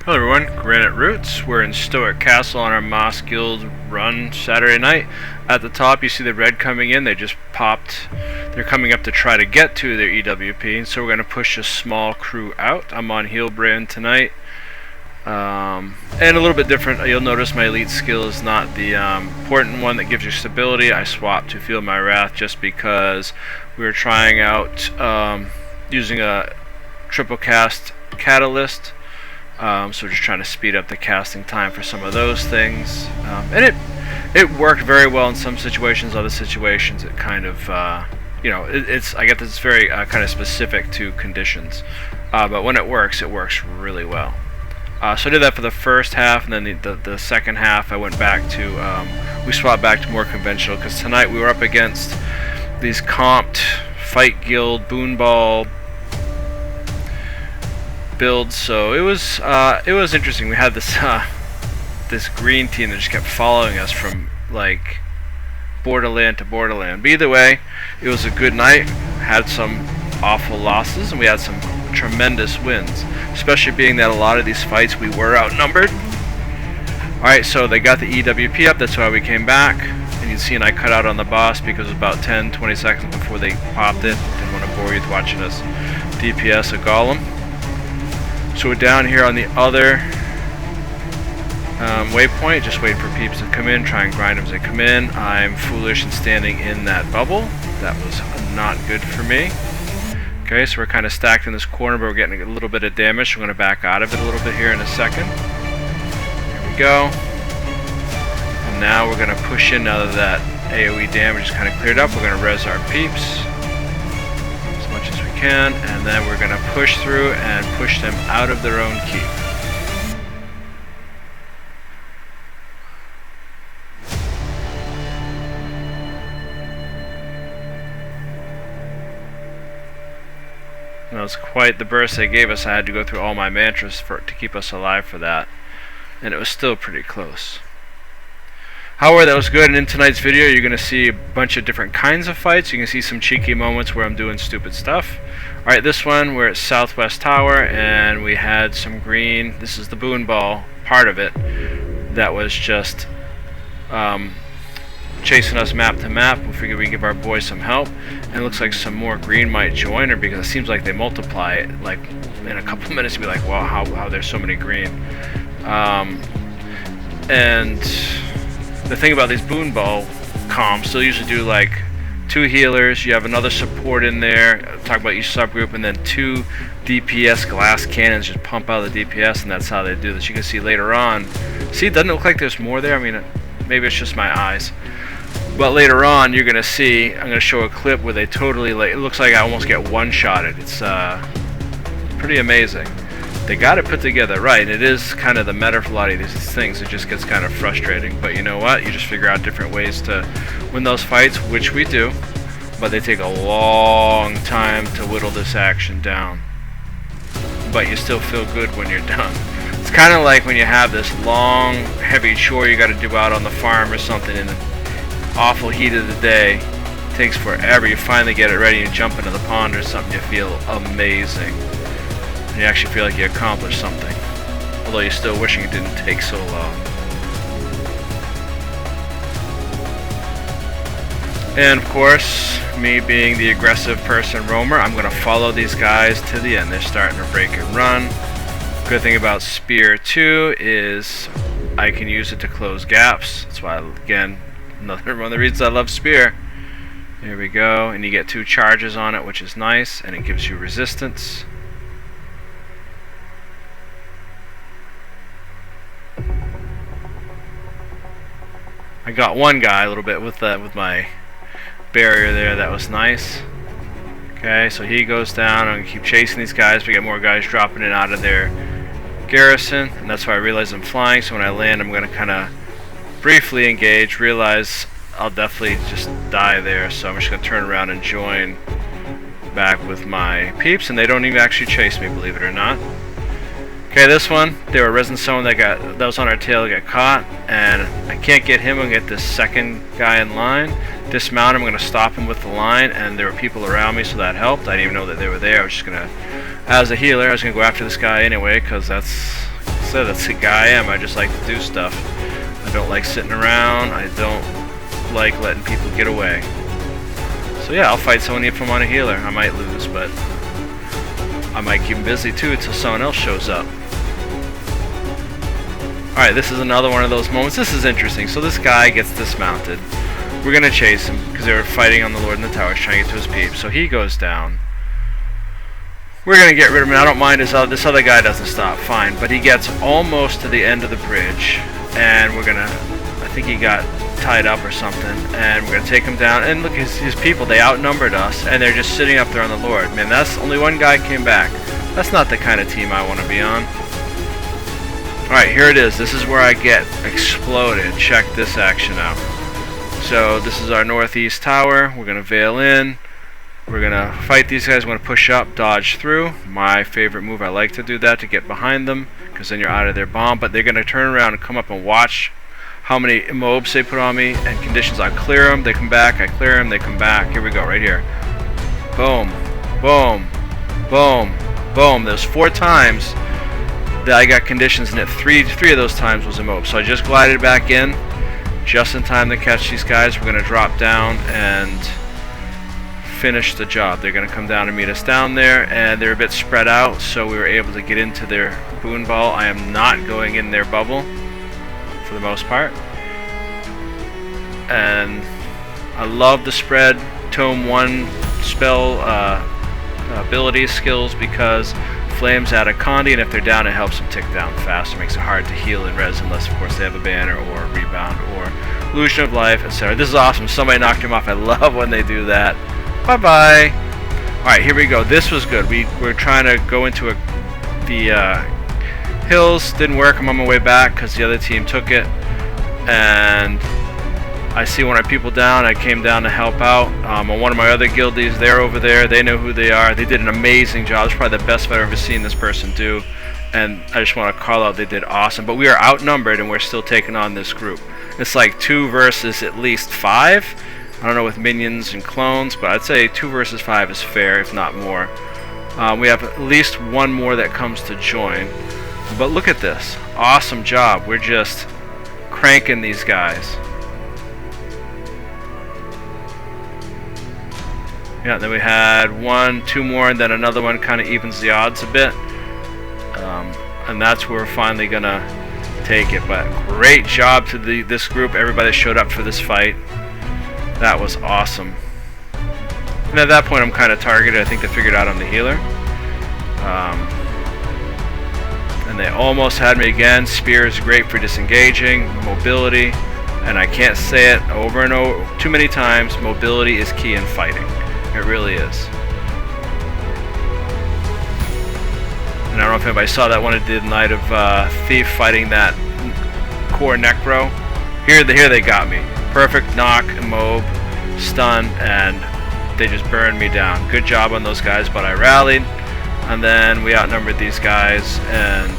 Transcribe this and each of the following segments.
Hello everyone, Granite Roots. We're in Stoic Castle on our Moss Guild run Saturday night. At the top you see the red coming in. They just popped. They're coming up to try to get to their EWP, so we're going to push a small crew out. I'm on healbrand tonight. And a little bit different. You'll notice my elite skill is not the important one that gives you stability. I swapped to Feel My Wrath just because we were trying out using a triple cast catalyst. So we're just trying to speed up the casting time for some of those things, and it worked very well in some situations. Other situations, it kind of it's I get this very kind of specific to conditions, but when it works really well. So I did that for the first half, and then the second half I went back to we swapped back to more conventional because tonight we were up against these comped fight guild boon ball builds, so it was interesting. We had this this green team that just kept following us from like borderland to borderland. But either way, it was a good night. Had some awful losses and we had some tremendous wins, especially being that a lot of these fights we were outnumbered. Alright, so they got the EWP up, that's why we came back. And you can see I cut out on the boss because it was about 10-20 seconds before they popped it. Didn't want to bore you with watching us DPS a golem. So we're down here on the other waypoint, just waiting for peeps to come in, try and grind them as they come in. I'm foolish and standing in that bubble. That was not good for me. Okay, so we're kind of stacked in this corner, but we're getting a little bit of damage. So we're going to back out of it a little bit here in a second. There we go. And now we're going to push in now that AoE damage is kind of cleared up. We're going to res our peeps as much as we can, and then we're going to push through and push them out of their own keep. That was quite the burst they gave us. I had to go through all my mantras to keep us alive for that, and it was still pretty close. However, that was good, and in tonight's video you're going to see a bunch of different kinds of fights. You can see some cheeky moments where I'm doing stupid stuff. Alright, this one we're at Southwest Tower and we had some green. This is the boon ball part of it that was just chasing us map to map. We figured we'd give our boy some help, and it looks like some more green might join her because it seems like they multiply like in a couple minutes. You'd be like, wow, how there's so many green. And the thing about these boon ball comps, they'll usually do like 2 healers, you have another support in there, talk about each subgroup, and then 2 DPS glass cannons just pump out the DPS, and that's how they do this. You can see later on, see, it doesn't look like there's more there. I mean, maybe it's just my eyes, but later on you're gonna see, I'm gonna show a clip where they totally, it looks like I almost get one-shotted. It's pretty amazing. They got it put together right. It is kind of the meta for a lot of these things. It just gets kind of frustrating, but you know what? You just figure out different ways to win those fights, which we do, but they take a long time to whittle this action down. But you still feel good when you're done. It's kind of like when you have this long, heavy chore you got to do out on the farm or something in the awful heat of the day. It takes forever. You finally get it ready, you jump into the pond or something, you feel amazing. You actually feel like you accomplished something, although you're still wishing it didn't take so long. And of course, me being the aggressive person roamer, I'm going to follow these guys to the end. They're starting to break and run. Good thing about Spear too is I can use it to close gaps. That's why, again, another one of the reasons I love Spear. There we go, and you get 2 charges on it, which is nice, and it gives you resistance. I got one guy a little bit with my barrier there. That was nice. Okay, so he goes down. I'm gonna keep chasing these guys. We get more guys dropping in out of their garrison, and that's why I realize I'm flying. So when I land, I'm gonna kind of briefly engage. Realize I'll definitely just die there. So I'm just gonna turn around and join back with my peeps, and they don't even actually chase me, believe it or not. Okay, this one, they were resin someone that was on our tail, got caught, and I can't get him. I'm gonna get this second guy in line, dismount him. I'm gonna stop him with the line, and there were people around me, so that helped. I didn't even know that they were there. I was just gonna, as a healer, I was gonna go after this guy anyway, because that's said, that's the guy I am. I just like to do stuff. I don't like sitting around. I don't like letting people get away. So yeah, I'll fight someone if I'm on a healer. I might lose, but I might keep him busy too until someone else shows up. Alright, this is another one of those moments. This is interesting. So this guy gets dismounted. We're going to chase him because they were fighting on the Lord in the Towers trying to get to his peep. So he goes down. We're going to get rid of him. I don't mind this other guy doesn't stop. Fine. But he gets almost to the end of the bridge. And we're going to... I think he got tied up or something. And we're going to take him down. And look, his people, they outnumbered us. And they're just sitting up there on the Lord. Man, that's only one guy came back. That's not the kind of team I want to be on. Alright, here it is. This is where I get exploded. Check this action out. So this is our northeast tower. We're going to veil in. We're going to fight these guys. We're going to push up, dodge through. My favorite move. I like to do that to get behind them because then you're out of their bomb. But they're going to turn around and come up and watch how many mobs they put on me and conditions. I clear them. They come back. I clear them. They come back. Here we go. Right here. Boom. Boom. Boom. Boom. There's 4 times that I got conditions in it. Three of those times was a mob. So I just glided back in just in time to catch these guys. We're going to drop down and finish the job. They're going to come down and meet us down there, and they're a bit spread out, so we were able to get into their boon ball. I am not going in their bubble for the most part. And I love the spread tome 1 spell ability skills because flames add a condi, and if they're down it helps them tick down faster. Makes it hard to heal and res unless of course they have a banner or a rebound or illusion of life, etc. This is awesome. Somebody knocked him off. I love when they do that. Bye bye. Alright, here we go. This was good. We're trying to go into the hills. Didn't work. I'm on my way back because the other team took it, and I see one of our people down. I came down to help out. On one of my other guildies, they're over there. They know who they are. They did an amazing job. It's probably the best I've ever seen this person do. And I just want to call out they did awesome. But we are outnumbered, and we're still taking on this group. It's like 2 versus at least 5. I don't know with minions and clones, but I'd say 2 versus 5 is fair, if not more. We have at least 1 more that comes to join. But look at this. Awesome job. We're just cranking these guys. Yeah, then we had 1, 2 more, and then another one kind of evens the odds a bit. And that's where we're finally going to take it. But great job to this group. Everybody showed up for this fight. That was awesome. And at that point I'm kind of targeted. I think they figured out I'm the healer. And they almost had me again. Spear is great for disengaging, mobility, and I can't say it over and over too many times, mobility is key in fighting. It really is. And I don't know if anybody saw that one I did Night of Thief fighting that core necro. Here they got me. Perfect knock, mob, stun, and they just burned me down. Good job on those guys, but I rallied, and then we outnumbered these guys, and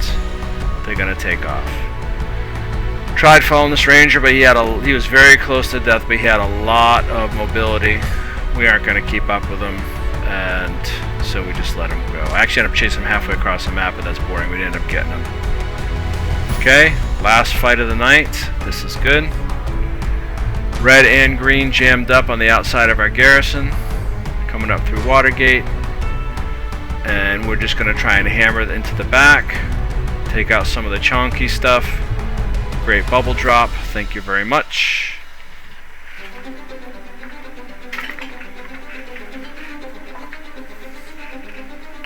they're gonna take off. Tried following this ranger, but he was very close to death, but he had a lot of mobility. We aren't gonna keep up with him, and so we just let him go. I actually ended up chasing him halfway across the map, but that's boring. We didn't end up getting him. Okay, last fight of the night. This is good. Red and green jammed up on the outside of our garrison, coming up through Watergate, and we're just going to try and hammer it into the back, take out some of the chonky stuff. Great bubble drop, thank you very much.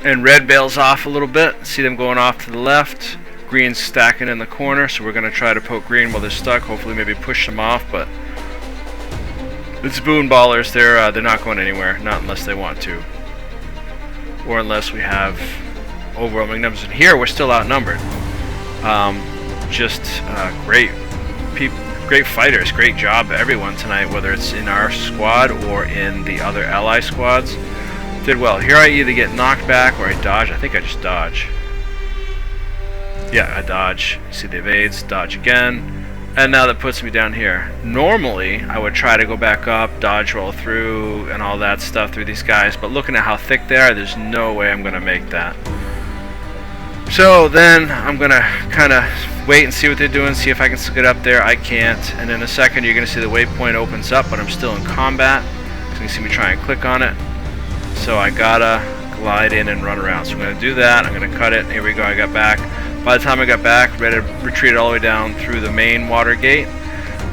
And red bails off a little bit, see them going off to the left. Green's stacking in the corner, so we're going to try to poke green while they're stuck, hopefully maybe push them off, but it's boon ballers. They're not going anywhere, not unless they want to, or unless we have overwhelming numbers. And here we're still outnumbered. Great fighters. Great job everyone tonight, whether it's in our squad or in the other ally squads. Did well. Here I either get knocked back or I dodge. I think I just dodge. Yeah, I dodge. See the evades, dodge again. And now that puts me down here. Normally, I would try to go back up, dodge roll through, and all that stuff through these guys, but looking at how thick they are, there's no way I'm going to make that. So then I'm gonna kind of wait and see what they're doing, see if I can get up there. I can't, and in a second you're gonna see the waypoint opens up, but I'm still in combat. So you can see me try and click on it. So I gotta glide in and run around. So I'm gonna do that. I'm gonna cut it. Here we go. I got back. By the time I got back, ready to retreat all the way down through the main water gate,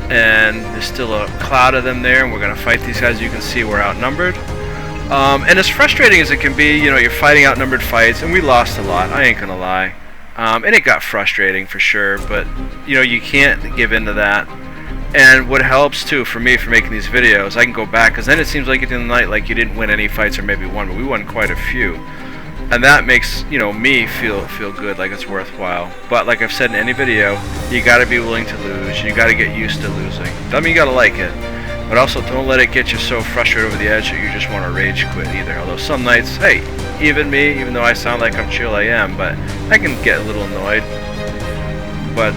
and there's still a cloud of them there, and we're gonna fight these guys. You can see we're outnumbered. And as frustrating as it can be, you know, you're fighting outnumbered fights, and we lost a lot, I ain't gonna lie. And it got frustrating for sure, but, you know, you can't give in to that. And what helps, too, for me for making these videos, I can go back, because then it seems like at the end of the night, like you didn't win any fights, or maybe one, but we won quite a few. And that makes, you know, me feel good, like it's worthwhile. But like I've said in any video, you gotta be willing to lose, you gotta get used to losing. Doesn't mean you gotta like it. But also, don't let it get you so frustrated over the edge that you just want to rage quit either. Although some nights, hey, even me, even though I sound like I'm chill, I am, but I can get a little annoyed. But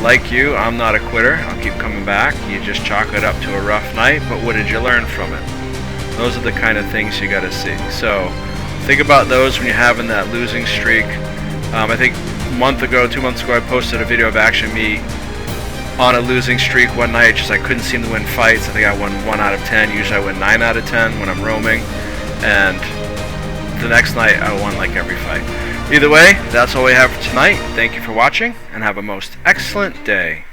like you, I'm not a quitter. I'll keep coming back. You just chalk it up to a rough night, but what did you learn from it? Those are the kind of things you got to see. So think about those when you're having that losing streak. I think a month ago, 2 months ago, I posted a video of actually me on a losing streak one night, just I couldn't seem to win fights. I think I won 1 out of 10. Usually I win 9 out of 10 when I'm roaming, and the next night I won like every fight. Either way, that's all we have for tonight. Thank you for watching, and have a most excellent day.